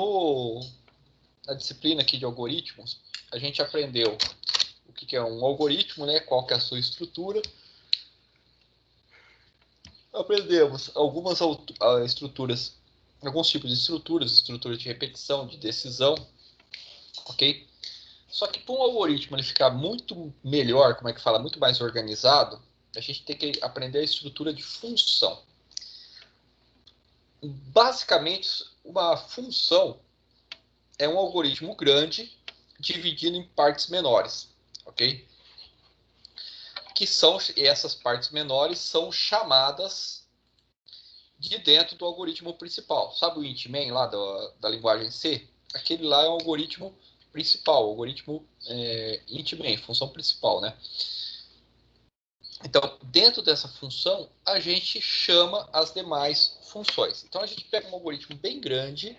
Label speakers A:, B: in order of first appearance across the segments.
A: Na disciplina aqui de algoritmos, a gente aprendeu o que é um algoritmo, né? Qual que é a sua estrutura. Aprendemos algumas estruturas, alguns tipos de estruturas, estrutura de repetição, de decisão, ok? Só que para um algoritmo ele ficar muito melhor, como é que fala, muito mais organizado, a gente tem que aprender a estrutura de função. Basicamente, uma função é um algoritmo grande dividido em partes menores, ok? Que são, essas partes menores são chamadas de dentro do algoritmo principal. Sabe o int-main lá da linguagem C? Aquele lá é o algoritmo principal, o algoritmo int-main, função principal, né? Então, dentro dessa função, a gente chama as demais funções. Então, a gente pega um algoritmo bem grande,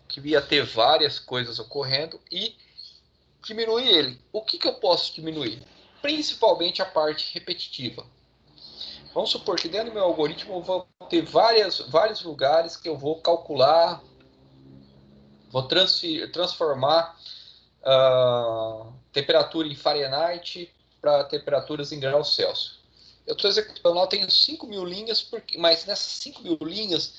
A: que ia ter várias coisas ocorrendo, e diminui ele. O que eu posso diminuir? Principalmente a parte repetitiva. Vamos supor que dentro do meu algoritmo eu vou ter vários lugares que eu vou calcular, vou transformar temperatura em Fahrenheit para temperaturas em graus Celsius. Eu estou executando lá, tenho 5.000 linhas, mas nessas 5.000 linhas,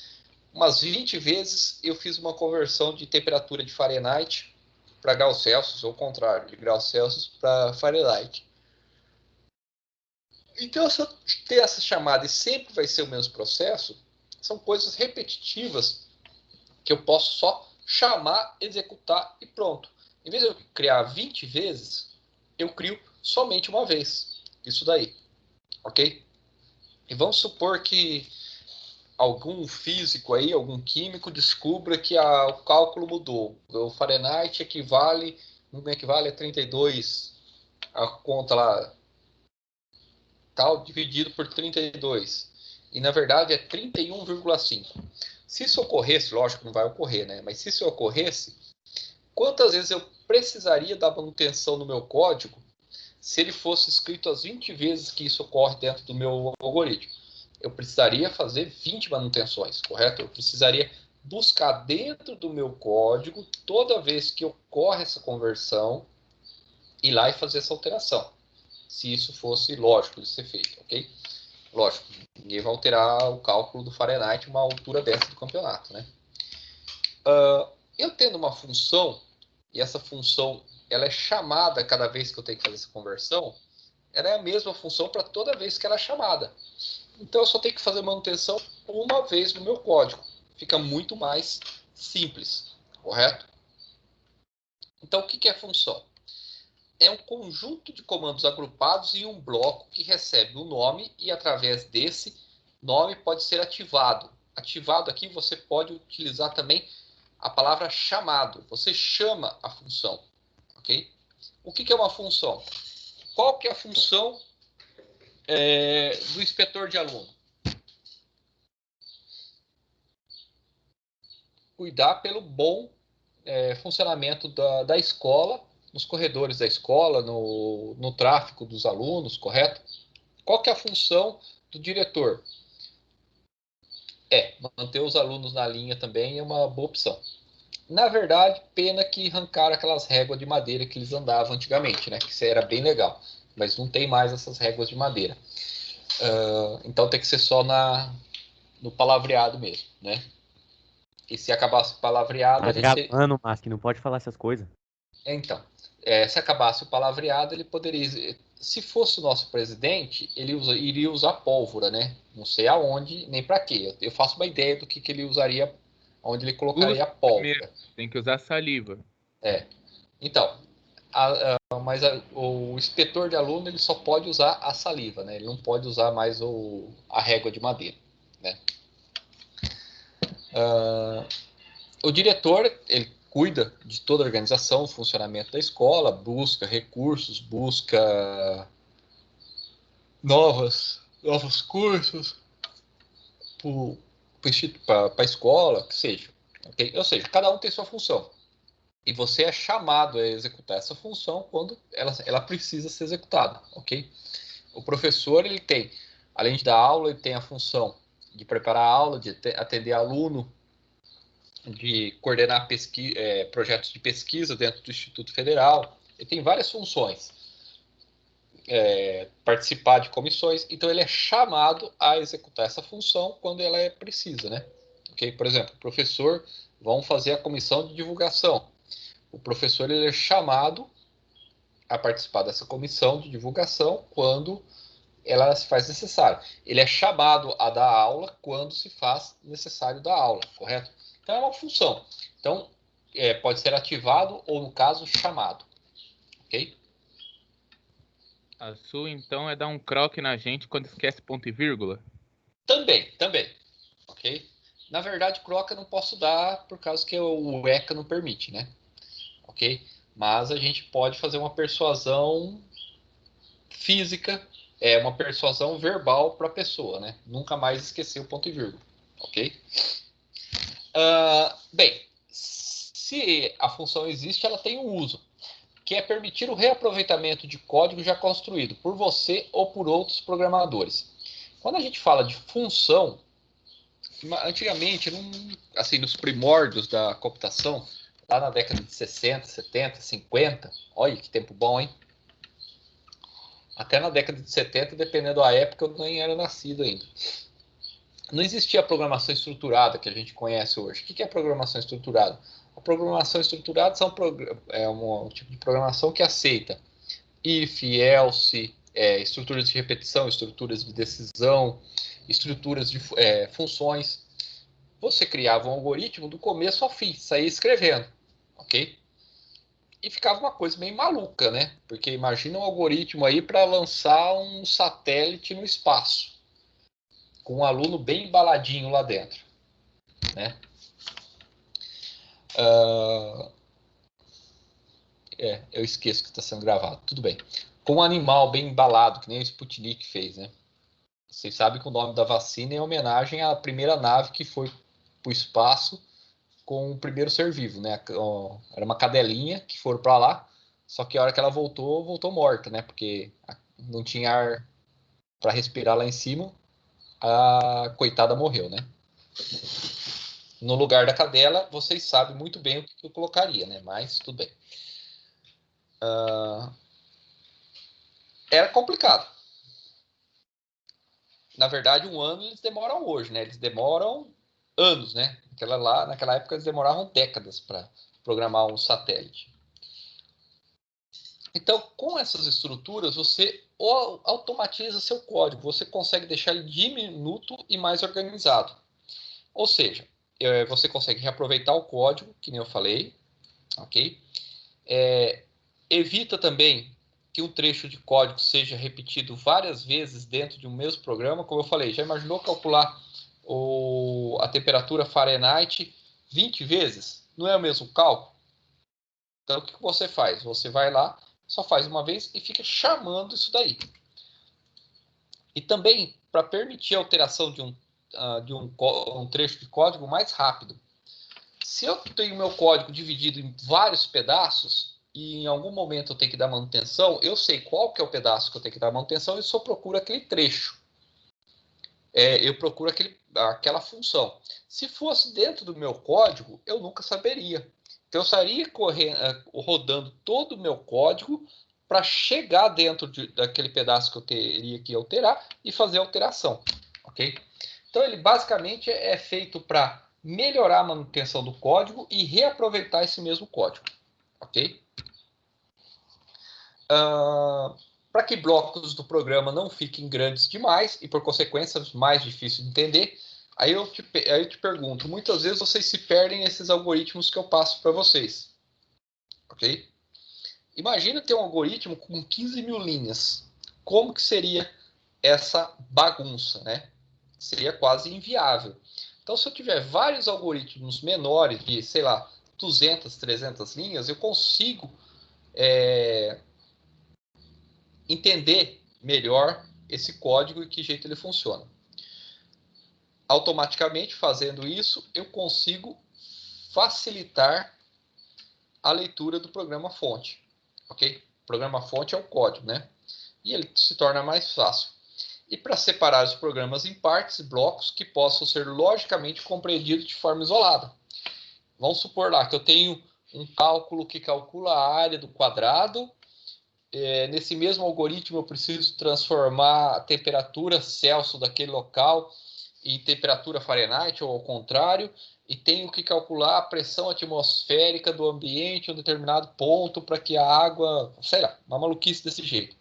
A: umas 20 vezes eu fiz uma conversão de temperatura de Fahrenheit para graus Celsius, ou o contrário, de graus Celsius para Fahrenheit. Então, se eu ter essa chamada e sempre vai ser o mesmo processo, são coisas repetitivas que eu posso só chamar, executar e pronto. Em vez de eu criar 20 vezes, eu crio somente uma vez. Isso daí, ok? E vamos supor que algum físico aí, algum químico descubra que o cálculo mudou. O Fahrenheit não equivale a 32, a conta lá, tal, dividido por 32. E na verdade é 31,5. Se isso ocorresse, lógico que não vai ocorrer, né? Mas se isso ocorresse, quantas vezes eu precisaria da manutenção no meu código se ele fosse escrito as 20 vezes que isso ocorre dentro do meu algoritmo? Eu precisaria fazer 20 manutenções, correto? Eu precisaria buscar dentro do meu código, toda vez que ocorre essa conversão, ir lá e fazer essa alteração. Se isso fosse lógico de ser feito, ok? Lógico, ninguém vai alterar o cálculo do Fahrenheit uma altura dessa do campeonato, né? Eu tendo uma função, e essa função ela é chamada cada vez que eu tenho que fazer essa conversão, ela é a mesma função para toda vez que ela é chamada. Então eu só tenho que fazer manutenção uma vez no meu código. Fica muito mais simples, correto? Então o que é função? É um conjunto de comandos agrupados em um bloco que recebe um nome e através desse nome pode ser ativado. Ativado aqui você pode utilizar também a palavra chamado. Você chama a função, ok? O que é uma função? Qual que é a função do inspetor de aluno? Cuidar pelo bom funcionamento da escola, nos corredores da escola, no tráfego dos alunos, correto? Qual que é a função do diretor? Manter os alunos na linha também é uma boa opção. Na verdade, pena que arrancaram aquelas réguas de madeira que eles andavam antigamente, né? Que isso era bem legal. Mas não tem mais essas réguas de madeira. Então tem que ser só no palavreado mesmo, né? E se acabasse o palavreado,
B: Tá
A: a gente...
B: gravando, Mask, não pode falar essas coisas.
A: Então, se acabasse o palavreado, ele poderia... Se fosse o nosso presidente, ele iria usar pólvora, né? Não sei aonde, nem para quê. Eu faço uma ideia do que ele usaria, onde ele colocaria a
C: Primeiro,
A: pólvora.
C: tem que usar saliva.
A: Então, mas o inspetor de aluno ele só pode usar a saliva, né? Ele não pode usar mais a régua de madeira, né? O diretor ele cuida de toda a organização, o funcionamento da escola, busca recursos, busca novos cursos para a escola, que seja. Okay? Ou seja, cada um tem sua função. E você é chamado a executar essa função quando ela precisa ser executada, ok? O professor, ele tem, além de dar aula, ele tem a função de preparar a aula, de atender aluno, de coordenar projetos de pesquisa dentro do Instituto Federal. Ele tem várias funções. Participar de comissões. Então, ele é chamado a executar essa função quando ela é precisa, né? Okay? Por exemplo, o professor vão fazer a comissão de divulgação. O professor ele é chamado a participar dessa comissão de divulgação quando ela se faz necessário. Ele é chamado a dar aula quando se faz necessário dar aula, correto? Então, é uma função. Então, pode ser ativado ou, no caso, chamado. Ok?
C: A sua, então, é dar um croque na gente quando esquece ponto e vírgula?
A: Também. Ok? Na verdade, croca eu não posso dar por causa que o ECA não permite, né? Ok? Mas a gente pode fazer uma persuasão física, uma persuasão verbal para a pessoa, né? Nunca mais esquecer o ponto e vírgula, ok? Bem, se a função existe, ela tem um uso, que é permitir o reaproveitamento de código já construído por você ou por outros programadores. Quando a gente fala de função, antigamente, assim, nos primórdios da computação, lá na década de 60, 70, 50, olha que tempo bom, hein? Até na década de 70, dependendo da época, eu nem era nascido ainda. Não existia a programação estruturada que a gente conhece hoje. O que é programação estruturada? A programação estruturada é um tipo de programação que aceita if, else, estruturas de repetição, estruturas de decisão, estruturas de funções. Você criava um algoritmo do começo ao fim, saía escrevendo, ok? E ficava uma coisa meio maluca, né? Porque imagina um algoritmo aí para lançar um satélite no espaço, com um aluno bem embaladinho lá dentro, né? Eu esqueço que está sendo gravado, tudo bem. Com um animal bem embalado, que nem o Sputnik fez, né? Vocês sabem que o nome da vacina é em homenagem à primeira nave que foi para o espaço com o primeiro ser vivo, né? Era uma cadelinha que foram para lá, só que a hora que ela voltou morta, né? Porque não tinha ar para respirar lá em cima, a coitada morreu, né? No lugar da cadela, vocês sabem muito bem o que eu colocaria, né? Mas tudo bem. Era complicado. Na verdade, um ano eles demoram hoje, né? Eles demoram anos, né? Naquela época eles demoravam décadas para programar um satélite. Então, com essas estruturas, você automatiza seu código, você consegue deixar ele diminuto e mais organizado. Ou seja, você consegue reaproveitar o código, que nem eu falei, ok? Evita também que um trecho de código seja repetido várias vezes dentro de um mesmo programa. Como eu falei, já imaginou calcular a temperatura Fahrenheit 20 vezes? Não é o mesmo cálculo? Então, o que você faz? Você vai lá, só faz uma vez e fica chamando isso daí. E também para permitir a alteração de um trecho de código mais rápido. Se eu tenho meu código dividido em vários pedaços e em algum momento eu tenho que dar manutenção, eu sei qual que é o pedaço que eu tenho que dar manutenção e só procuro aquele trecho. Eu procuro aquela função. Se fosse dentro do meu código, eu nunca saberia. Então, eu estaria rodando todo o meu código para chegar dentro daquele pedaço que eu teria que alterar e fazer a alteração. Ok? Então, ele basicamente é feito para melhorar a manutenção do código e reaproveitar esse mesmo código. Ok? Para que blocos do programa não fiquem grandes demais e, por consequência, mais difíceis de entender, aí eu te pergunto, muitas vezes vocês se perdem nesses algoritmos que eu passo para vocês. Ok? Imagina ter um algoritmo com 15 mil linhas. Como que seria essa bagunça, né? Seria quase inviável. Então, se eu tiver vários algoritmos menores de, sei lá, 200, 300 linhas, eu consigo entender melhor esse código e que jeito ele funciona. Automaticamente, fazendo isso, eu consigo facilitar a leitura do programa-fonte. Ok? O programa-fonte é o código, né? E ele se torna mais fácil. E para separar os programas em partes, blocos que possam ser logicamente compreendidos de forma isolada. Vamos supor lá que eu tenho um cálculo que calcula a área do quadrado. Nesse mesmo algoritmo, eu preciso transformar a temperatura Celsius daquele local em temperatura Fahrenheit, ou ao contrário, e tenho que calcular a pressão atmosférica do ambiente em um determinado ponto para que a água, sei lá, uma maluquice desse jeito.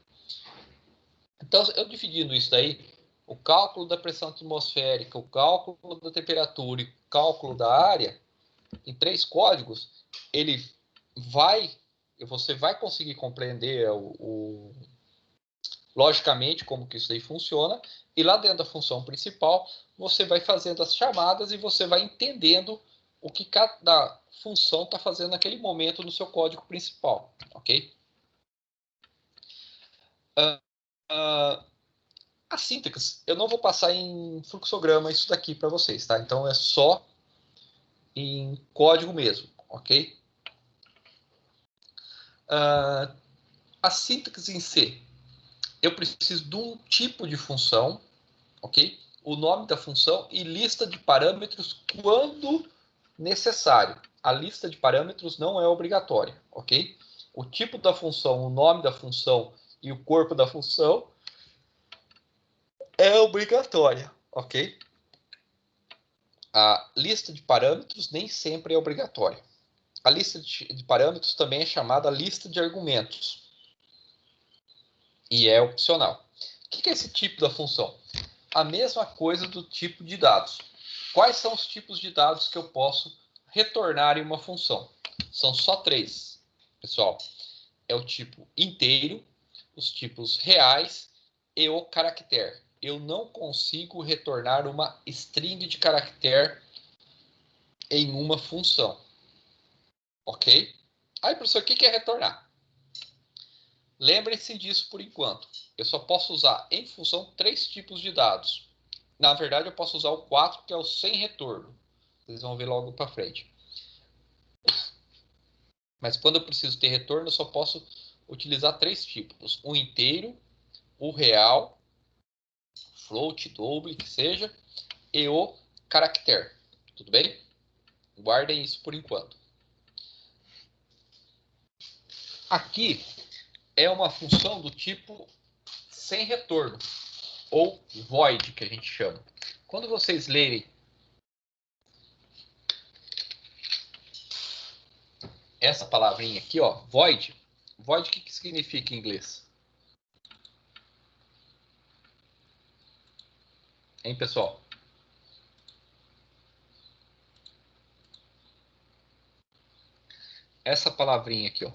A: Então, eu dividindo isso daí, o cálculo da pressão atmosférica, o cálculo da temperatura e o cálculo da área, em 3 códigos, você vai conseguir compreender logicamente como que isso aí funciona, e lá dentro da função principal, você vai fazendo as chamadas e você vai entendendo o que cada função está fazendo naquele momento no seu código principal, ok? A sintaxe, eu não vou passar em fluxograma isso daqui para vocês, tá? Então é só em código mesmo, ok? A sintaxe em C, eu preciso de um tipo de função, ok? O nome da função e lista de parâmetros quando necessário. A lista de parâmetros não é obrigatória, ok? O tipo da função, o nome da função e o corpo da função é obrigatória, ok? A lista de parâmetros nem sempre é obrigatória. A lista de parâmetros também é chamada lista de argumentos e é opcional. O que é esse tipo da função? A mesma coisa do tipo de dados. Quais são os tipos de dados que eu posso retornar em uma função? São só 3, pessoal. É o tipo inteiro, os tipos reais e o caractere. Eu não consigo retornar uma string de caractere em uma função. Ok? Aí, professor, o que é retornar? Lembrem-se disso por enquanto. Eu só posso usar em função 3 tipos de dados. Na verdade, eu posso usar o 4, que é o sem retorno. Vocês vão ver logo para frente. Mas quando eu preciso ter retorno, eu só posso utilizar 3 tipos. O inteiro, o real, float, double, que seja, e o caractere. Tudo bem? Guardem isso por enquanto. Aqui é uma função do tipo sem retorno, ou void, que a gente chama. Quando vocês lerem essa palavrinha aqui, ó, void, void o que significa em inglês? Hein, pessoal? Essa palavrinha aqui, ó.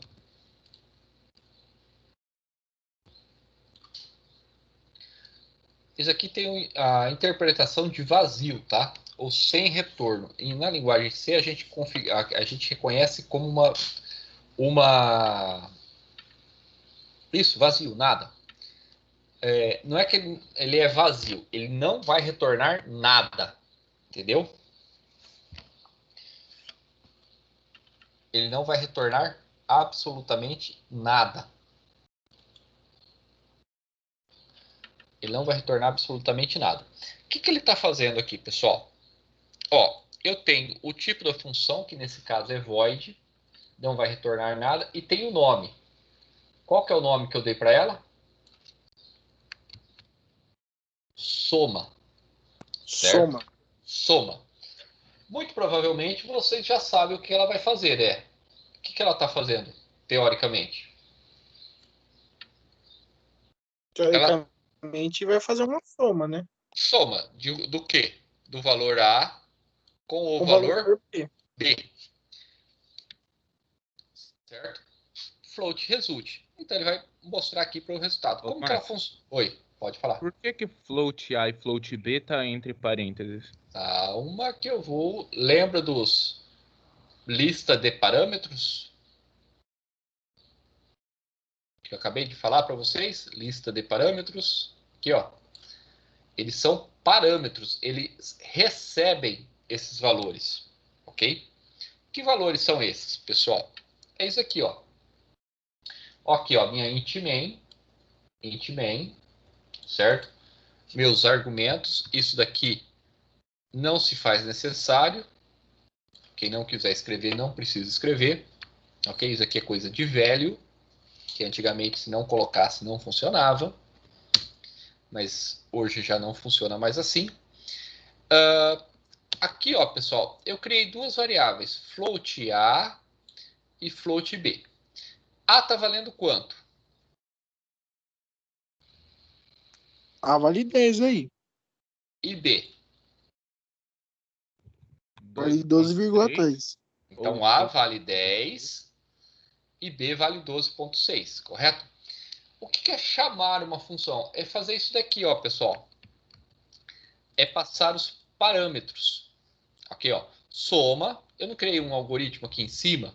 A: Isso aqui tem a interpretação de vazio, tá? Ou sem retorno. E na linguagem C a gente reconhece como uma... Isso, vazio, nada. Não é que ele é vazio, ele não vai retornar nada, entendeu? Ele não vai retornar absolutamente nada. Ele não vai retornar absolutamente nada. O que ele está fazendo aqui, pessoal? Ó, eu tenho o tipo da função, que nesse caso é void, não vai retornar nada, e tem o nome. Qual que é o nome que eu dei para ela? Soma. Certo?
D: Soma.
A: Soma. Muito provavelmente vocês já sabem o que ela vai fazer, né? O que ela está fazendo, teoricamente? Ela
D: Teoricamente vai fazer uma soma, né?
A: soma do quê? Do valor A com o
D: Com
A: valor
D: B.
A: B. Certo? Float result. Então ele vai mostrar aqui para o resultado. Como que ela funciona? Oi, pode falar.
C: Por que float A e float B tá entre parênteses?
A: Uma que eu vou... Lembra dos lista de parâmetros? Que eu acabei de falar para vocês? Lista de parâmetros. Aqui, ó. Eles são parâmetros. Eles recebem esses valores. Ok? Que valores são esses, pessoal? É isso aqui, ó. Aqui, ó. Minha int main, certo? Meus argumentos. Isso daqui não se faz necessário. Quem não quiser escrever, não precisa escrever. Ok? Isso aqui é coisa de velho, que antigamente, se não colocasse, não funcionava. Mas hoje já não funciona mais assim. Aqui, ó, pessoal, eu criei duas variáveis, float A e float B. A está valendo quanto?
D: A vale 10 aí.
A: E B?
D: Vale
C: 2,3.
D: 12,3.
A: Então, A vale 10 e B vale 12,6, correto? O que é chamar uma função? É fazer isso daqui, ó, pessoal. É passar os parâmetros. Aqui, ó, soma. Eu não criei um algoritmo aqui em cima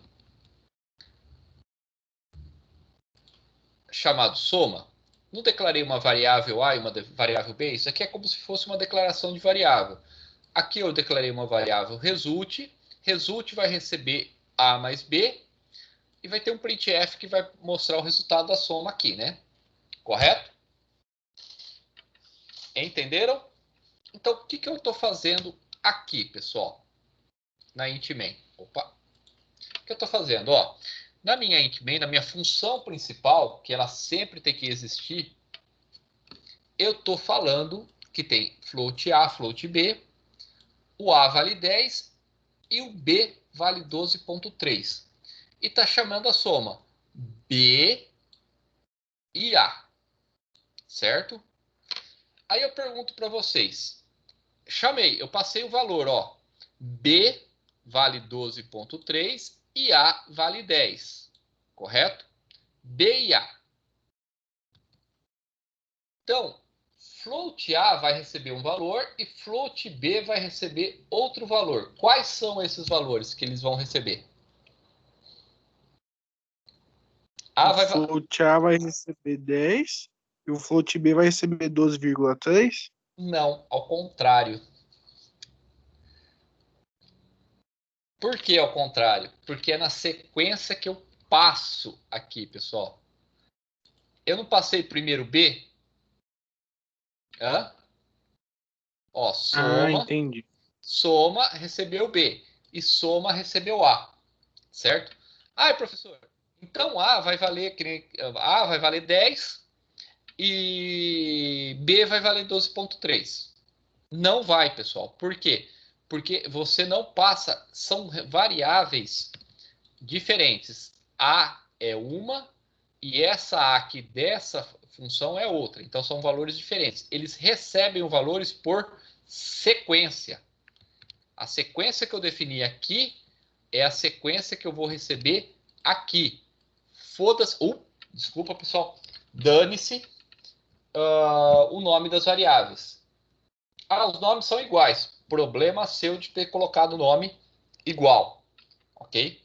A: chamado soma. Não declarei uma variável A e uma variável B. Isso aqui é como se fosse uma declaração de variável. Aqui eu declarei uma variável result. Result vai receber A mais B. E vai ter um printf que vai mostrar o resultado da soma aqui, né? Correto? Entenderam? Então, o que eu estou fazendo aqui, pessoal? Na int main. Opa. O que eu estou fazendo? Ó, na minha int main, na minha função principal, que ela sempre tem que existir, eu estou falando que tem float A, float B, o A vale 10 e o B vale 12,3. E está chamando a soma B e A. Certo? Aí eu pergunto para vocês. Chamei, eu passei o valor, ó. B vale 12,3 e A vale 10. Correto? B e A. Então, float A vai receber um valor e float B vai receber outro valor. Quais são esses valores que eles vão receber?
D: O float A vai receber 10 e o float B vai receber 12,3.
A: Não, ao contrário. Por que ao contrário? Porque é na sequência que eu passo aqui, pessoal. Eu não passei primeiro B? Hã? Ó, soma.
D: Entendi.
A: Soma recebeu B. E soma recebeu A. Certo? Professor, então A vai valer 10 e B vai valer 12,3. Não vai, pessoal. Por quê? Porque você não passa, são variáveis diferentes. A é uma e essa A aqui dessa função é outra. Então são valores diferentes. Eles recebem os valores por sequência. A sequência que eu defini aqui é a sequência que eu vou receber aqui. Foda-se. Desculpa, pessoal. Dane-se o nome das variáveis. Os nomes são iguais. Problema seu de ter colocado o nome igual. Ok?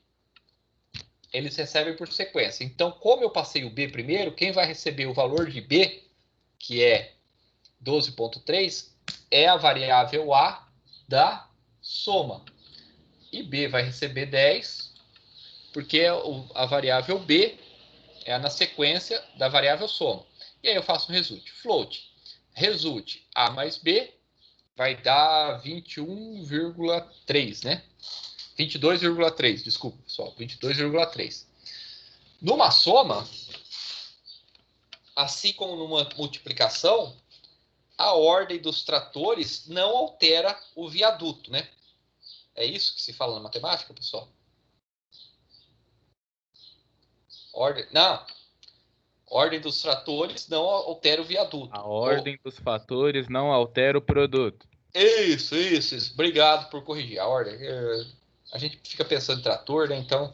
A: Eles recebem por sequência. Então, como eu passei o B primeiro, quem vai receber o valor de B, que é 12,3, é a variável A da soma. E B vai receber 10, porque a variável B é na sequência da variável soma. E aí eu faço um result. Float. Result A mais B vai dar 21,3, né? 22,3, desculpa, pessoal. 22,3. Numa soma, assim como numa multiplicação, a ordem dos tratores não altera o viaduto, né? É isso que se fala na matemática, pessoal? Ordem dos tratores não altera o viaduto.
C: A ordem dos fatores não altera o produto.
A: Isso. Obrigado por corrigir a ordem. A gente fica pensando em trator, né? Então,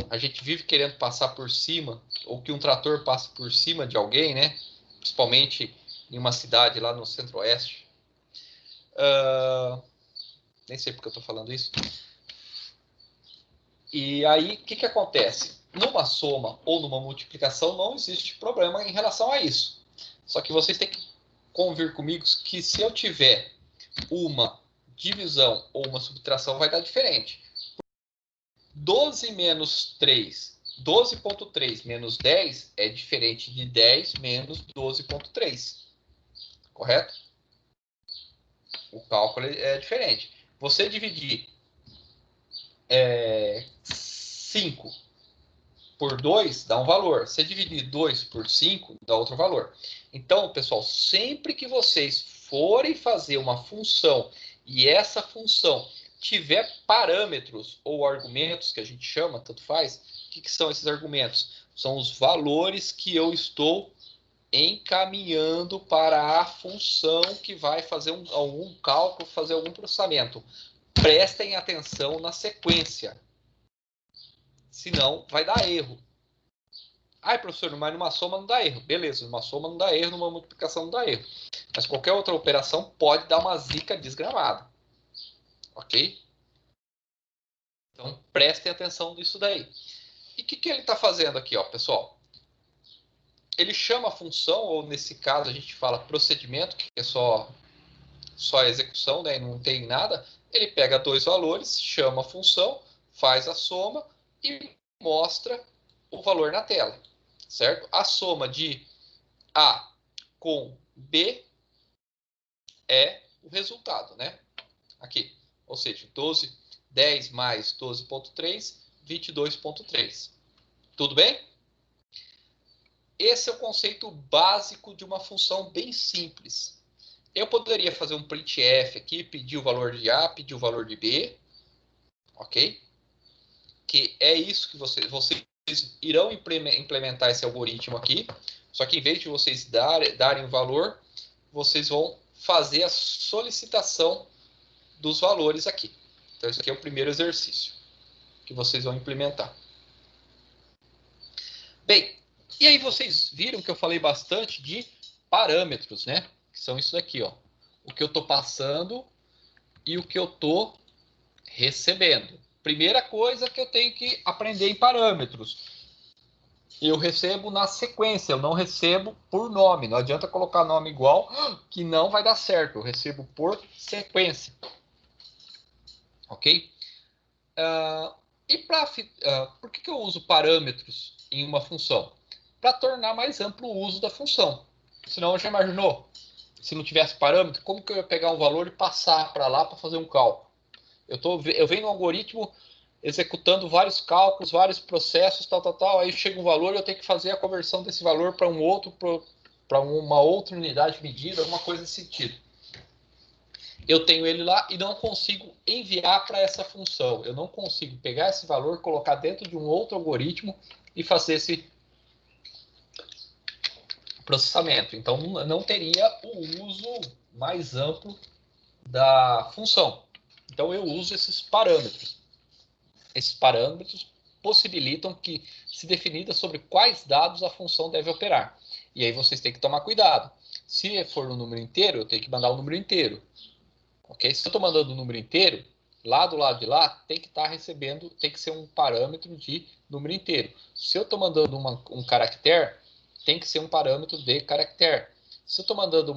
A: a gente vive querendo passar por cima, ou que um trator passe por cima de alguém, né? Principalmente em uma cidade lá no centro-oeste. Nem sei porque eu estou falando isso. E aí, o que acontece? Numa soma ou numa multiplicação não existe problema em relação a isso. Só que vocês têm que convir comigo que se eu tiver uma divisão ou uma subtração vai dar diferente. 12 menos 3, 12,3 menos 10 é diferente de 10 menos 12,3. Correto? O cálculo é diferente. Você dividir 5 por 2 dá um valor. Se dividir 2 por 5, dá outro valor. Então, pessoal, sempre que vocês forem fazer uma função e essa função tiver parâmetros ou argumentos, que a gente chama, tanto faz, o que são esses argumentos? São os valores que eu estou encaminhando para a função que vai fazer algum cálculo, fazer algum processamento. Prestem atenção na sequência. Senão, vai dar erro. Ai, professor, mas numa soma não dá erro. Beleza, numa soma não dá erro, numa multiplicação não dá erro. Mas qualquer outra operação pode dar uma zica desgramada. Ok? Então, prestem atenção nisso daí. E o que ele está fazendo aqui, ó, pessoal? Ele chama a função, ou nesse caso a gente fala procedimento, que é só a execução, né, não tem nada. Ele pega dois valores, chama a função, faz a soma e mostra o valor na tela, certo? A soma de A com B é o resultado, né? Aqui, ou seja, 10 mais 12,3, 22,3. Tudo bem? Esse é o conceito básico de uma função bem simples. Eu poderia fazer um printf aqui, pedir o valor de A, pedir o valor de B, ok? Que é isso que vocês irão implementar esse algoritmo aqui, só que em vez de vocês darem o valor, vocês vão fazer a solicitação dos valores aqui. Então, esse aqui é o primeiro exercício que vocês vão implementar. Bem, e aí vocês viram que eu falei bastante de parâmetros, né? Que são isso daqui, ó. O que eu estou passando e o que eu estou recebendo. Primeira coisa que eu tenho que aprender em parâmetros. Eu recebo na sequência, eu não recebo por nome. Não adianta colocar nome igual, que não vai dar certo. Eu recebo por sequência. Ok? Por que eu uso parâmetros em uma função? Para tornar mais amplo o uso da função. Senão, já imaginou? Se não tivesse parâmetro, como que eu ia pegar um valor e passar para lá para fazer um cálculo? Eu venho no algoritmo executando vários cálculos, vários processos, tal, aí chega um valor e eu tenho que fazer a conversão desse valor para para uma outra unidade de medida, alguma coisa nesse sentido. Eu tenho ele lá e não consigo enviar para essa função. Eu não consigo pegar esse valor, colocar dentro de um outro algoritmo e fazer esse processamento. Então, não teria o uso mais amplo da função. Então, eu uso esses parâmetros. Esses parâmetros possibilitam que se definida sobre quais dados a função deve operar. E aí vocês têm que tomar cuidado. Se for um número inteiro, eu tenho que mandar um número inteiro. Ok? Se eu estou mandando um número inteiro, lá do lado de lá tem que estar recebendo, tem que ser um parâmetro de número inteiro. Se eu estou mandando um caractere, tem que ser um parâmetro de caractere. Se eu estou mandando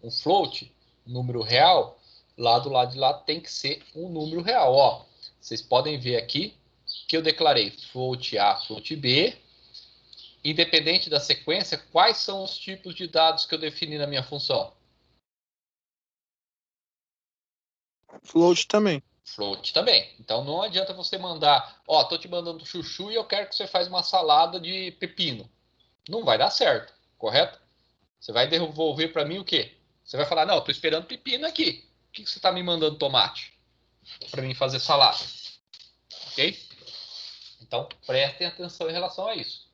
A: um float, um número real, lá do lado de lá tem que ser um número real. Ó, vocês podem ver aqui que eu declarei float A, float B. Independente da sequência, quais são os tipos de dados que eu defini na minha função?
D: Float também.
A: Float também. Então não adianta você mandar, ó, tô te mandando chuchu e eu quero que você faça uma salada de pepino. Não vai dar certo, correto? Você vai devolver para mim o quê? Você vai falar, não, tô esperando pepino aqui. Por que você está me mandando tomate? Para mim fazer salada. Ok? Então, prestem atenção em relação a isso.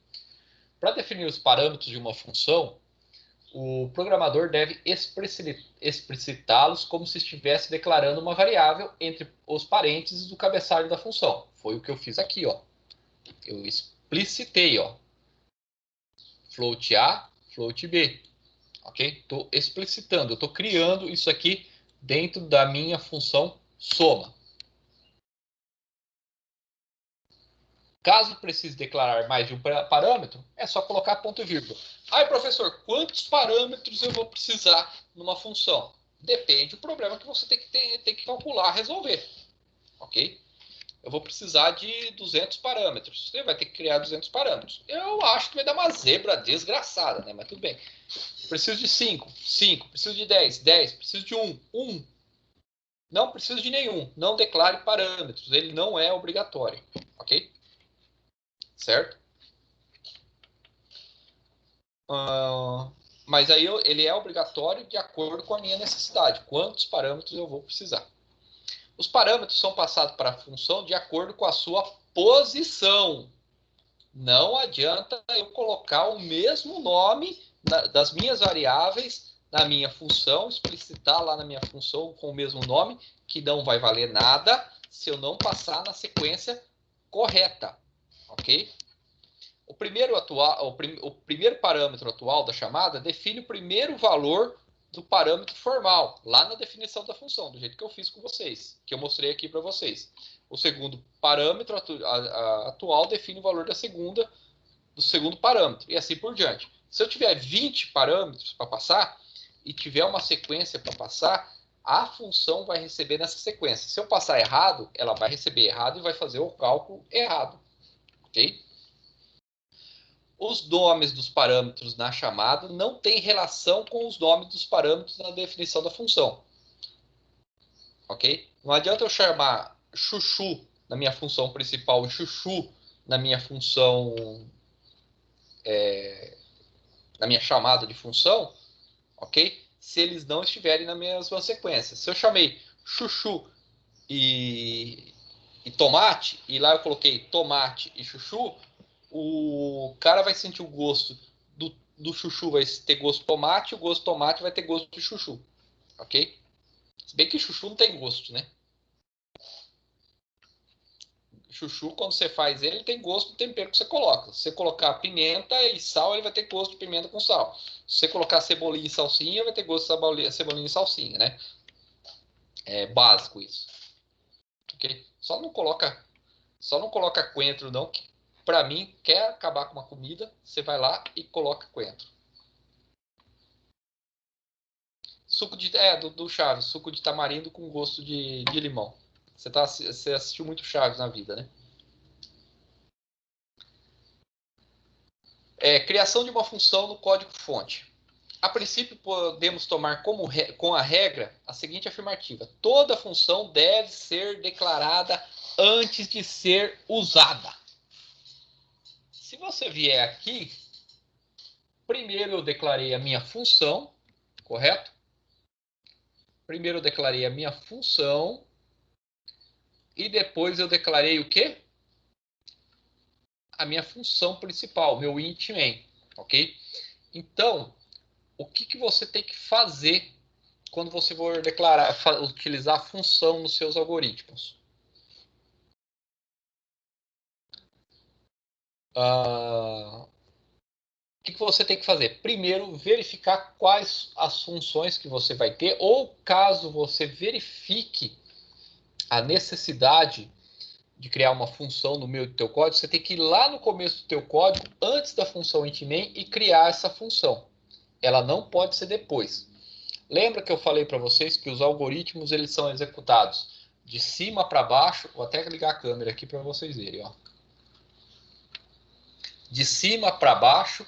A: Para definir os parâmetros de uma função, o programador deve explicitá-los como se estivesse declarando uma variável entre os parênteses do cabeçalho da função. Foi o que eu fiz aqui, ó. Eu explicitei, ó. Float A, float B. Ok? Estou explicitando, eu estou criando isso aqui dentro da minha função soma. Caso precise declarar mais de um parâmetro, é só colocar ponto e vírgula. Ai, professor, quantos parâmetros eu vou precisar numa função? Depende do problema que você tem que calcular, resolver. Ok? Eu vou precisar de 200 parâmetros. Você vai ter que criar 200 parâmetros. Eu acho que vai dar uma zebra desgraçada, né? Mas tudo bem. Preciso de 5. Preciso de 10. Preciso de 1. Não preciso de nenhum. Não declare parâmetros. Ele não é obrigatório. Ok? Certo? Mas aí ele é obrigatório de acordo com a minha necessidade. Quantos parâmetros eu vou precisar? Os parâmetros são passados para a função de acordo com a sua posição. Não adianta eu colocar o mesmo nome das minhas variáveis na minha função, explicitar lá na minha função com o mesmo nome, que não vai valer nada se eu não passar na sequência correta. Ok? O primeiro parâmetro atual da chamada define o primeiro valor do parâmetro formal, lá na definição da função, do jeito que eu fiz com vocês, que eu mostrei aqui para vocês. O segundo parâmetro atual define o valor do segundo parâmetro, e assim por diante. Se eu tiver 20 parâmetros para passar, e tiver uma sequência para passar, a função vai receber nessa sequência. Se eu passar errado, ela vai receber errado e vai fazer o cálculo errado. Ok? Os nomes dos parâmetros na chamada não têm relação com os nomes dos parâmetros na definição da função. Ok? Não adianta eu chamar chuchu na minha função principal e chuchu na minha função, na minha chamada de função, ok? Se eles não estiverem na mesma sequência. Se eu chamei chuchu e tomate, e lá eu coloquei tomate e chuchu, o cara vai sentir o gosto do chuchu, vai ter gosto de tomate, o gosto de tomate vai ter gosto de chuchu. Ok? Se bem que chuchu não tem gosto, né? Chuchu, quando você faz ele tem gosto do tempero que você coloca. Se você colocar pimenta e sal, ele vai ter gosto de pimenta com sal. Se você colocar cebolinha e salsinha, vai ter gosto de cebolinha e salsinha, né? É básico isso. Ok? Só não coloca coentro, não, que para mim, quer acabar com uma comida, você vai lá e coloca coentro. Suco do Chaves, suco de tamarindo com gosto de limão. Você assistiu muito Chaves na vida, né? Criação de uma função no código-fonte. A princípio, podemos tomar com a regra a seguinte afirmativa: toda função deve ser declarada antes de ser usada. Se você vier aqui, primeiro eu declarei a minha função, correto? Primeiro eu declarei a minha função e depois eu declarei o quê? A minha função principal, meu int main, ok? Então, o que você tem que fazer quando você for utilizar a função nos seus algoritmos? O que você tem que fazer? Primeiro, verificar quais as funções que você vai ter, ou caso você verifique a necessidade de criar uma função no meio do teu código, você tem que ir lá no começo do teu código, antes da função int_main, e criar essa função. Ela não pode ser depois. Lembra que eu falei para vocês que os algoritmos eles são executados de cima para baixo? Vou até ligar a câmera aqui para vocês verem. Ó. De cima para baixo,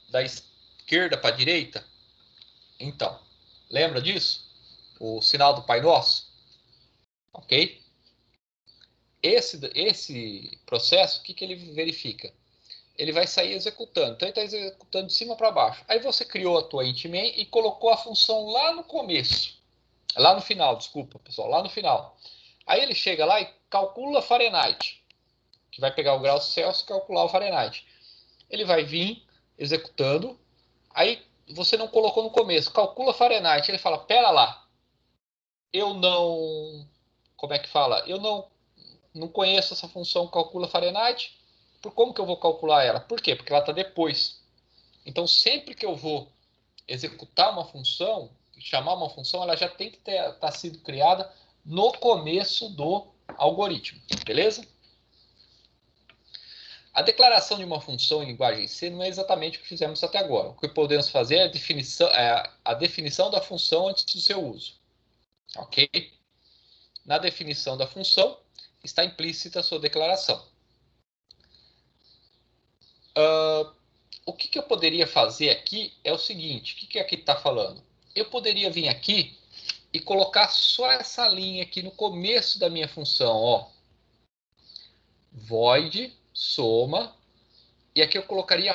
A: da esquerda para a direita? Então, lembra disso? O sinal do Pai Nosso? Ok? Esse processo, o que ele verifica? Ele vai sair executando. Então, ele está executando de cima para baixo. Aí você criou a tua int main e colocou a função lá no começo. Lá no final, desculpa, pessoal. Lá no final. Aí ele chega lá e calcula Fahrenheit. Que vai pegar o grau Celsius e calcular o Fahrenheit. Ele vai vir executando. Aí você não colocou no começo. Calcula Fahrenheit. Ele fala, pera lá. Eu não... Como é que fala? Eu não conheço essa função calcula Fahrenheit. Como que eu vou calcular ela? Por quê? Porque ela está depois. Então, sempre que eu vou executar uma função, chamar uma função, ela já tem que estar sido criada no começo do algoritmo. Beleza? A declaração de uma função em linguagem C não é exatamente o que fizemos até agora. O que podemos fazer é a definição da função antes do seu uso. Ok? Na definição da função, está implícita a sua declaração. O que eu poderia fazer aqui é o seguinte. O que aqui está falando? Eu poderia vir aqui e colocar só essa linha aqui no começo da minha função, ó. Void, soma, e aqui eu colocaria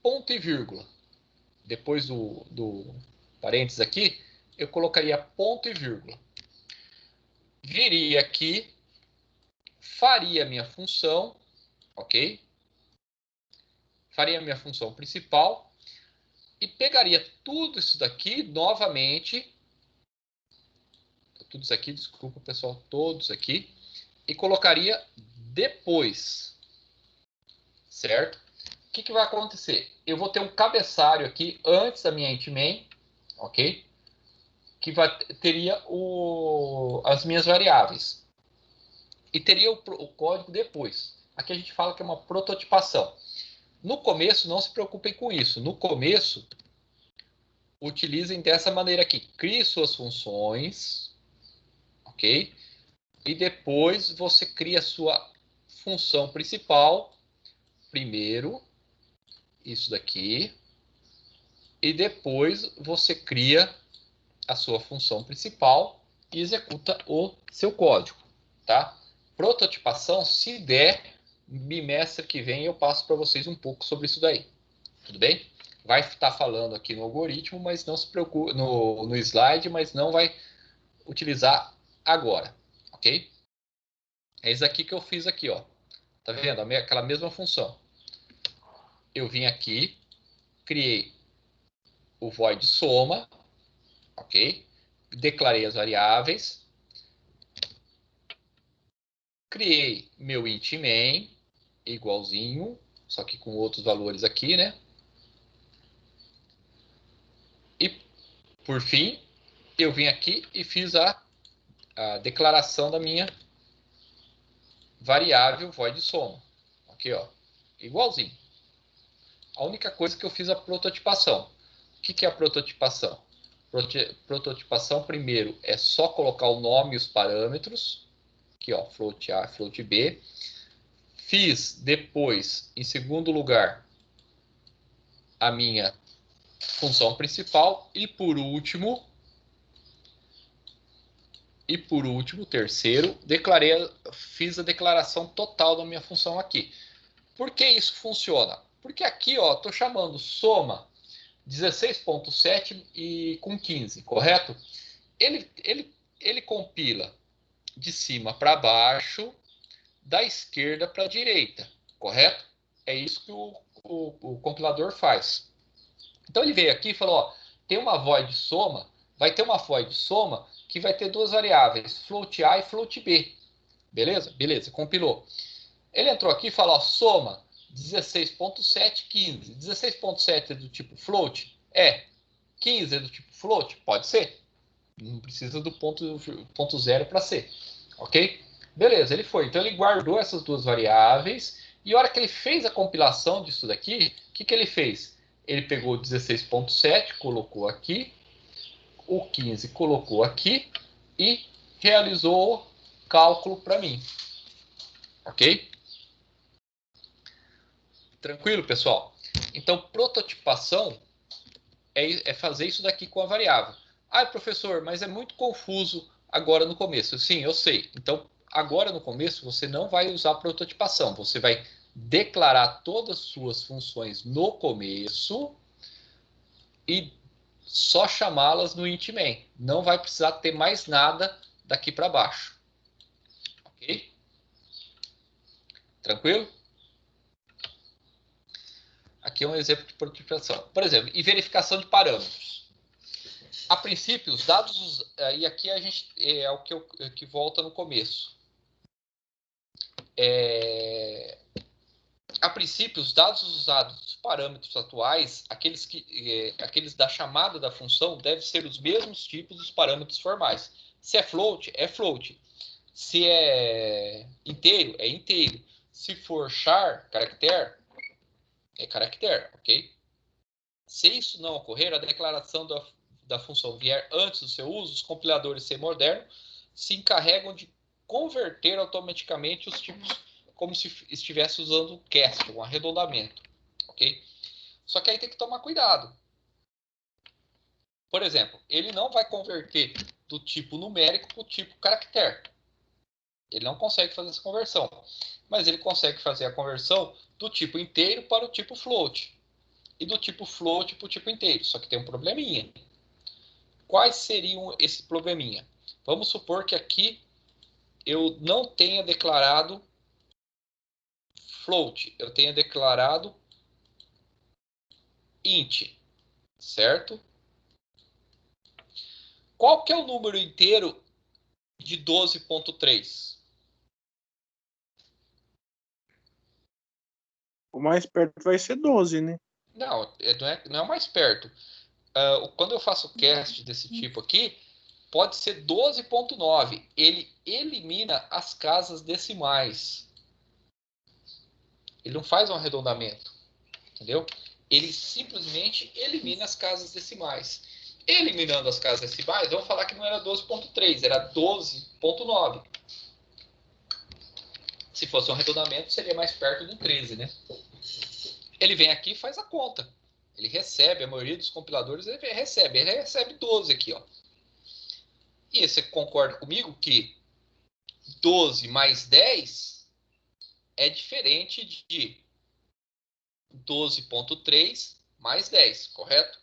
A: ponto e vírgula. Depois do parênteses aqui, eu colocaria ponto e vírgula. Viria aqui, faria a minha função, ok? Faria a minha função principal e pegaria tudo isso daqui novamente, tudo isso aqui, desculpa pessoal, todos aqui, e colocaria depois, certo? O que vai acontecer? Eu vou ter um cabeçalho aqui antes da minha int main, ok? Que teria as minhas variáveis. E teria o código depois. Aqui a gente fala que é uma prototipação. No começo, não se preocupem com isso. No começo, utilizem dessa maneira aqui. Crie suas funções, ok? E depois você cria a sua função principal, primeiro, isso daqui, e depois você cria a sua função principal e executa o seu código, tá? Prototipação, se der, bimestre que vem eu passo para vocês um pouco sobre isso daí, tudo bem? Vai estar falando aqui no algoritmo, mas não se preocupe, no slide, mas não vai utilizar agora, ok? É isso aqui que eu fiz aqui, ó. Tá vendo? Aquela mesma função. Eu vim aqui, criei o void soma, ok? Declarei as variáveis, criei meu int main, igualzinho, só que com outros valores aqui, né? E, por fim, eu vim aqui e fiz a declaração da minha variável void soma. Aqui, ó, igualzinho. A única coisa que eu fiz a prototipação. O que é a prototipação? Prototipação, primeiro, é só colocar o nome e os parâmetros. Aqui, ó, float A, float B. Fiz depois, em segundo lugar, a minha função principal. E por último, terceiro, fiz a declaração total da minha função aqui. Por que isso funciona? Porque aqui, ó, estou chamando soma 16.7 e com 15, correto? Ele compila de cima para baixo, da esquerda para a direita, correto? É isso que o compilador faz. Então ele veio aqui e falou, ó, tem uma void soma, vai ter uma void soma que vai ter duas variáveis, float A e float B. Beleza? Beleza, compilou. Ele entrou aqui e falou, ó, soma 16.7, 15. 16.7 é do tipo float? É. 15 é do tipo float? Pode ser. Não precisa do ponto zero para ser. Ok? Beleza, ele foi. Então ele guardou essas duas variáveis e a hora que ele fez a compilação disso daqui, o que ele fez? Ele pegou o 16.7, colocou aqui, o 15 colocou aqui e realizou o cálculo para mim. Ok? Tranquilo, pessoal? Então, prototipação é fazer isso daqui com a variável. Ah, professor, mas é muito confuso agora no começo. Sim, eu sei. Então, agora no começo, você não vai usar prototipação. Você vai declarar todas as suas funções no começo e só chamá-las no int main. Não vai precisar ter mais nada daqui para baixo. Ok? Tranquilo? Aqui é um exemplo de prototipação. Por exemplo, e verificação de parâmetros. A princípio, os dados... E aqui a gente é o que volta no começo. A princípio, os dados usados dos parâmetros atuais, aqueles da chamada da função, devem ser os mesmos tipos dos parâmetros formais. Se é float, é float. Se é inteiro, é inteiro. Se for char, caractere, é caractere, ok? Se isso não ocorrer, a declaração da função vier antes do seu uso, os compiladores C modernos se encarregam de converter automaticamente os tipos como se estivesse usando o cast, um arredondamento, ok? Só que aí tem que tomar cuidado. Por exemplo, ele não vai converter do tipo numérico para o tipo caractere. Ele não consegue fazer essa conversão, mas ele consegue fazer a conversão do tipo inteiro para o tipo float e do tipo float para o tipo inteiro, só que tem um probleminha. Quais seriam esse probleminha? Vamos supor que aqui eu não tenha declarado float, eu tenha declarado int, certo? Qual que é o número inteiro de 12.3?
D: O mais perto vai ser 12, né?
A: Não, não é o mais perto. Quando eu faço cast desse tipo aqui, pode ser 12.9. Ele elimina as casas decimais. Ele não faz um arredondamento, entendeu? Ele simplesmente elimina as casas decimais. Eliminando as casas decimais, vamos falar que não era 12.3, era 12.9. Se fosse um arredondamento, seria mais perto do 13, né? Ele vem aqui e faz a conta. Ele recebe, a maioria dos compiladores ele recebe 12 aqui, ó. E você concorda comigo que 12 mais 10 é diferente de 12.3 mais 10, correto?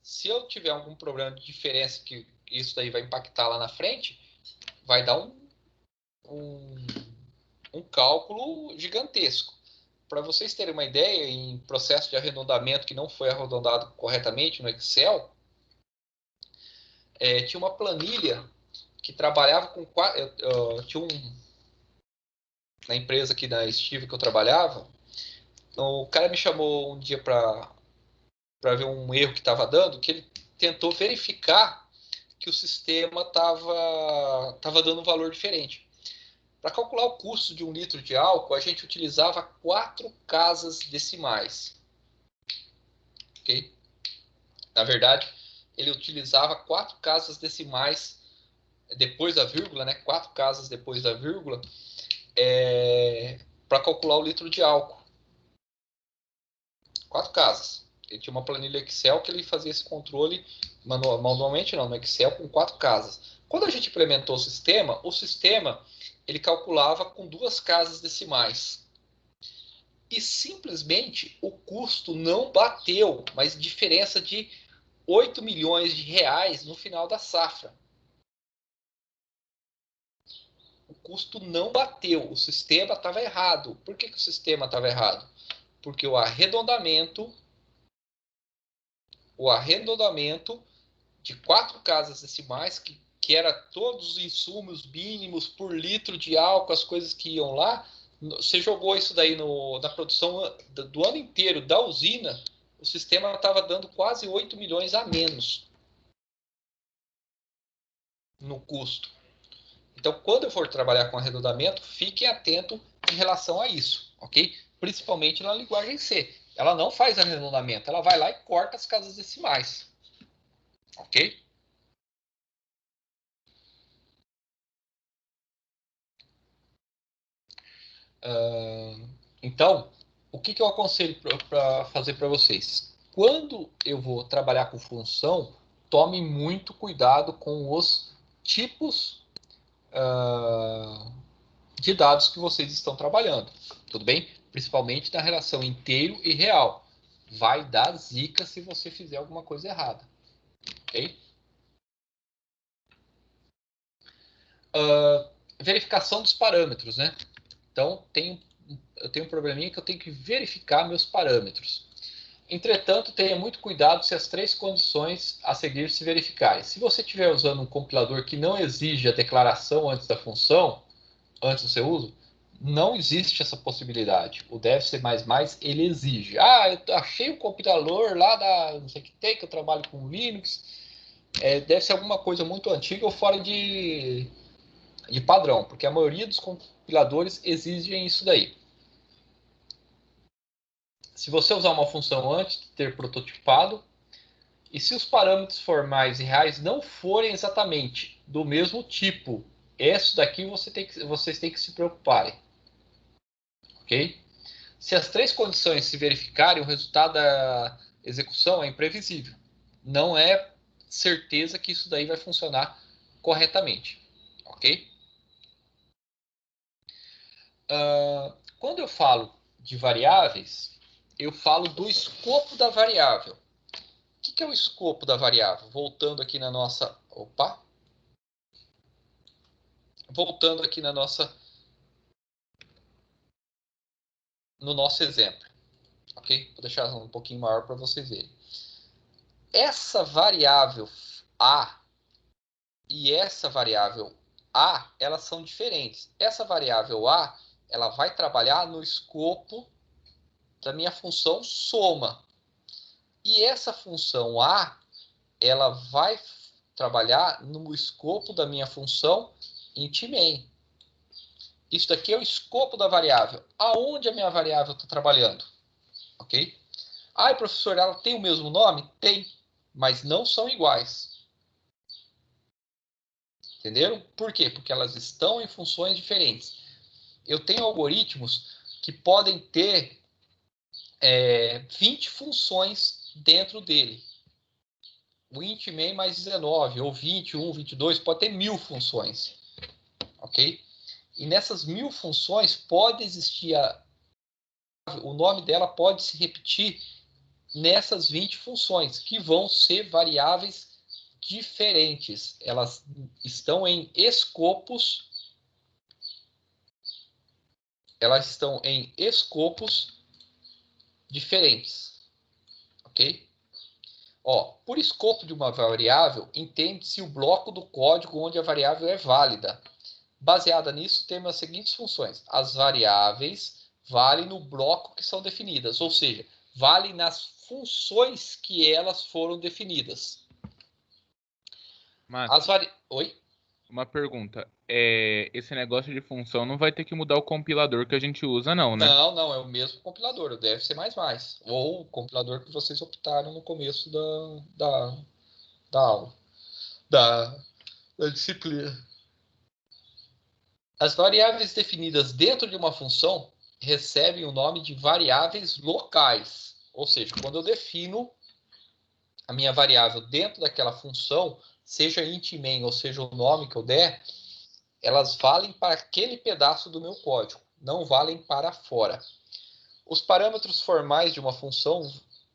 A: Se eu tiver algum problema de diferença que isso daí vai impactar lá na frente, vai dar um cálculo gigantesco. Para vocês terem uma ideia, em processo de arredondamento que não foi arredondado corretamente no Excel, tinha uma planilha que trabalhava com tinha na empresa aqui da Steve que eu trabalhava, o cara me chamou um dia para ver um erro que estava dando, que ele tentou verificar que o sistema estava dando um valor diferente. Para calcular o custo de 1 litro de álcool, a gente utilizava 4 casas decimais. Okay? Na verdade, ele utilizava 4 casas decimais depois da vírgula, né? 4 casas depois da vírgula, para calcular o litro de álcool. 4 casas. Ele tinha uma planilha Excel que ele fazia esse controle manualmente, não, no Excel, com 4 casas. Quando a gente implementou o sistema ele calculava com 2 casas decimais. E simplesmente o custo não bateu, mas diferença de 8 milhões de reais no final da safra. O custo não bateu, o sistema estava errado. Por que o sistema estava errado? Porque o arredondamento de 4 casas decimais, que era todos os insumos mínimos por litro de álcool, as coisas que iam lá, você jogou isso daí na produção do ano inteiro da usina, o sistema estava dando quase 8 milhões a menos no custo. Então, quando eu for trabalhar com arredondamento, fiquem atentos em relação a isso, ok? Principalmente na linguagem C. Ela não faz arredondamento, ela vai lá e corta as casas decimais. Ok? Então, o que eu aconselho para fazer para vocês? Quando eu vou trabalhar com função, tome muito cuidado com os tipos de dados que vocês estão trabalhando. Tudo bem? Principalmente na relação inteiro e real. Vai dar zica se você fizer alguma coisa errada. Ok? Verificação dos parâmetros, né? Então, eu tenho um probleminha que eu tenho que verificar meus parâmetros. Entretanto, tenha muito cuidado se as 3 condições a seguir se verificarem. Se você estiver usando um compilador que não exige a declaração antes da função, antes do seu uso, não existe essa possibilidade. O Dev C++, ele exige. Eu achei um compilador lá da não sei o que tem, que eu trabalho com Linux. Deve ser alguma coisa muito antiga ou fora de padrão, porque a maioria dos compiladores exigem isso daí. Se você usar uma função antes de ter prototipado, e se os parâmetros formais e reais não forem exatamente do mesmo tipo, isso daqui vocês têm que se preocuparem. Ok? Se as 3 condições se verificarem, o resultado da execução é imprevisível. Não é certeza que isso daí vai funcionar corretamente, ok? Quando eu falo de variáveis, eu falo do escopo da variável. O que é o escopo da variável? Voltando aqui na nossa... Opa! Voltando aqui na nossa... no nosso exemplo, ok? Vou deixar um pouquinho maior para vocês verem. Essa variável A e essa variável A, elas são diferentes. Essa variável A, ela vai trabalhar no escopo da minha função soma. E essa função A, ela vai trabalhar no escopo da minha função int_main. Isso daqui é o escopo da variável. Aonde a minha variável está trabalhando? Ok? Ah, professor, ela tem o mesmo nome? Tem, mas não são iguais. Entenderam? Por quê? Porque elas estão em funções diferentes. Eu tenho algoritmos que podem ter 20 funções dentro dele. O int_main mais 19, ou 21, 22, pode ter 1000 funções. Ok? E nessas 1000 funções pode existir o nome dela pode se repetir nessas 20 funções, que vão ser variáveis diferentes. Elas estão em escopos. Elas estão em escopos diferentes. Ok? Ó, por escopo de uma variável, entende-se o bloco do código onde a variável é válida. Baseada nisso, temos as seguintes funções. As variáveis valem no bloco que são definidas, ou seja, valem nas funções que elas foram definidas.
C: Max,
A: Oi?
C: uma pergunta. Esse negócio de função não vai ter que mudar o compilador que a gente usa, não, né?
A: Não, não, é o mesmo compilador, deve ser mais. Ou o compilador que vocês optaram no começo da aula, da disciplina. As variáveis definidas dentro de uma função recebem o nome de variáveis locais. Ou seja, quando eu defino a minha variável dentro daquela função, seja int_main ou seja o nome que eu der, elas valem para aquele pedaço do meu código, não valem para fora. Os parâmetros formais de uma função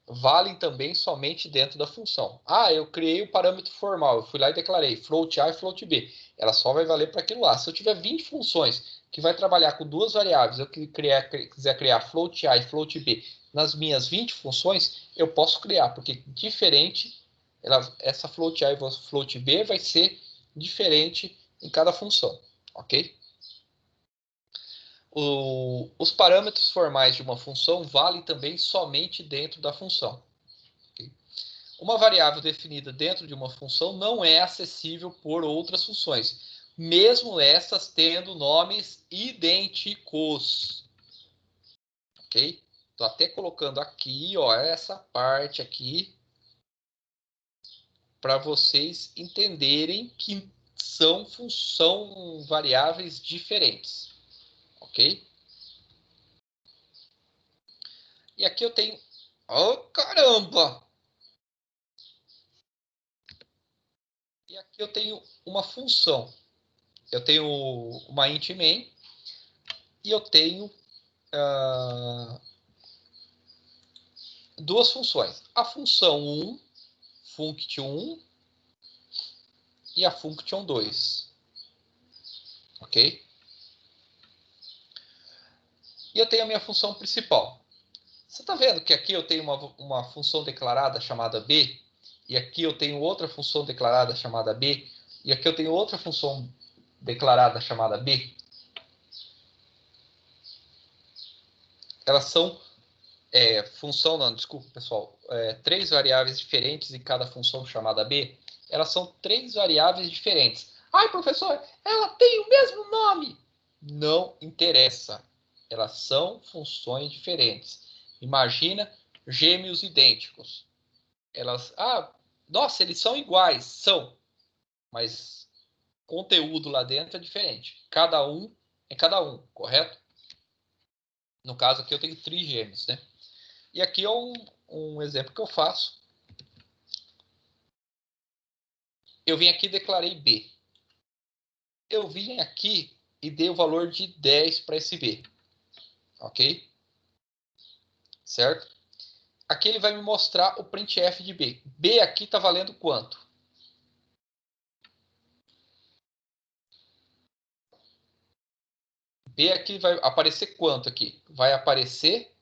A: valem também somente dentro da função. Ah, eu criei o parâmetro formal, eu fui lá e declarei float A e float B. Ela só vai valer para aquilo lá. Se eu tiver 20 funções que vai trabalhar com duas variáveis, eu quiser criar float A e float B nas minhas 20 funções, eu posso criar, porque diferente, essa float A e float B vai ser diferente em cada função, ok? Os parâmetros formais de uma função valem também somente dentro da função. Okay? Uma variável definida dentro de uma função não é acessível por outras funções, mesmo estas tendo nomes idênticos. Ok? Estou até colocando aqui, ó, essa parte aqui, para vocês entenderem que são variáveis diferentes. Ok? E aqui eu tenho... Oh, caramba! E aqui eu tenho uma função. Eu tenho uma int_main e eu tenho duas funções. A função 1, funct1, e a function2. Ok? E eu tenho a minha função principal. Você está vendo que aqui eu tenho uma função declarada chamada b, e aqui eu tenho outra função declarada chamada b, e aqui eu tenho outra função declarada chamada b? Elas são desculpa, pessoal, 3 variáveis diferentes em cada função chamada b. Elas são 3 variáveis diferentes. Ai, professor, ela tem o mesmo nome. Não interessa. Elas são funções diferentes. Imagina gêmeos idênticos. Nossa, eles são iguais. São. Mas o conteúdo lá dentro é diferente. Cada um é cada um, correto? No caso aqui eu tenho trigêmeos, né? E aqui é um exemplo que eu faço. Eu vim aqui e declarei B. eu vim aqui e dei o valor de 10 para esse B. Ok? Certo? Aqui ele vai me mostrar o printf de B. B aqui está valendo quanto? B aqui vai aparecer quanto aqui? Vai aparecer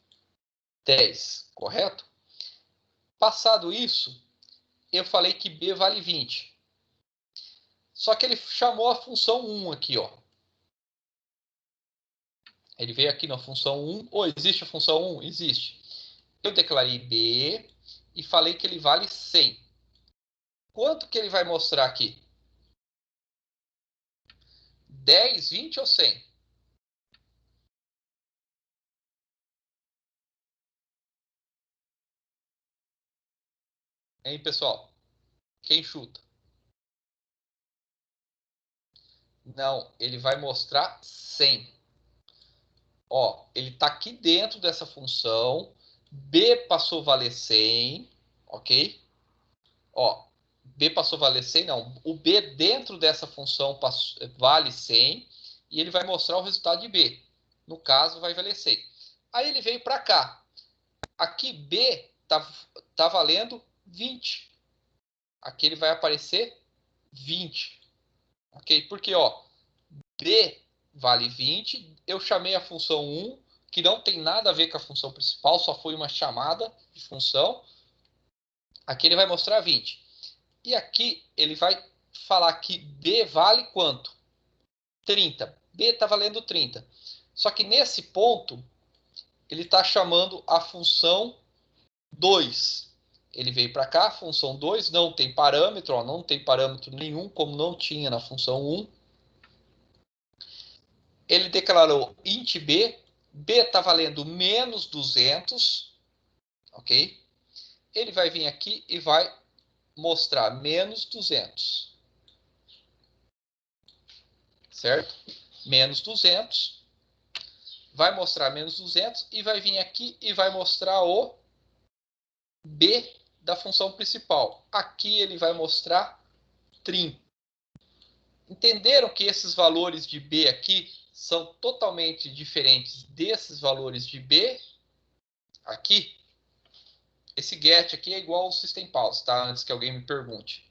A: 10, correto? Passado isso, eu falei que B vale 20. Só que ele chamou a função 1 aqui, ó. Ele veio aqui na função 1. Existe a função 1? Existe. Eu declarei B e falei que ele vale 100. Quanto que ele vai mostrar aqui? 10, 20 ou 100? Hein, pessoal? Quem chuta? Não, ele vai mostrar 100. Ó, ele está aqui dentro dessa função. B passou a valer 100, ok? Ó, B passou a valer 100, não. O B dentro dessa função vale 100 e ele vai mostrar o resultado de B. No caso, vai valer 100. Aí ele veio para cá. Aqui B tá valendo 20. Aqui ele vai aparecer 20. Ok? Porque, ó, B vale 20. Eu chamei a função 1, que não tem nada a ver com a função principal, só foi uma chamada de função. Aqui ele vai mostrar 20. E aqui ele vai falar que B vale quanto? 30. B está valendo 30. Só que nesse ponto, ele está chamando a função 2. Ele veio para cá, função 2, não tem parâmetro, ó, não tem parâmetro nenhum, como não tinha na função 1. Ele declarou int B, B está valendo menos 200, ok? Ele vai vir aqui e vai mostrar menos 200, certo? Menos 200, vai mostrar menos 200 e vai vir aqui e vai mostrar o B da função principal. Aqui ele vai mostrar 30. Entenderam que esses valores de B aqui são totalmente diferentes desses valores de B? Aqui, esse get aqui é igual ao system pause, tá? Antes que alguém me pergunte.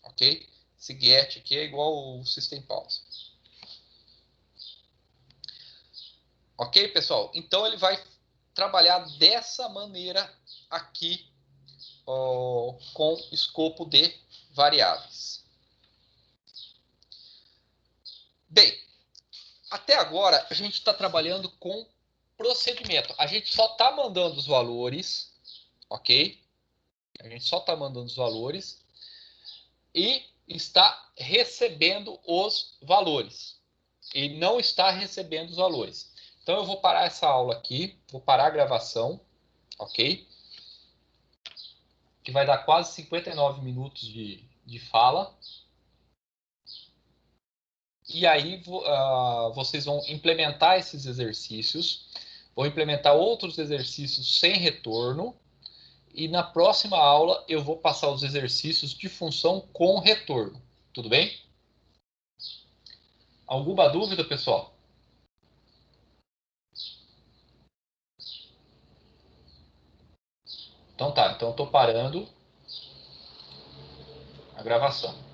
A: Ok? Esse get aqui é igual ao system pause. Ok, pessoal? Então ele vai trabalhar dessa maneira aqui, ó, com escopo de variáveis. Bem, até agora a gente está trabalhando com procedimento. A gente só está mandando os valores, ok? A gente só está mandando os valores e está recebendo os valores. E não está recebendo os valores. Então eu vou parar essa aula aqui, vou parar a gravação, ok? Que vai dar quase 59 minutos de fala. E aí vocês vão implementar esses exercícios, vão implementar outros exercícios sem retorno, e na próxima aula eu vou passar os exercícios de função com retorno. Tudo bem? Alguma dúvida, pessoal? Então tá, então eu estou parando a gravação.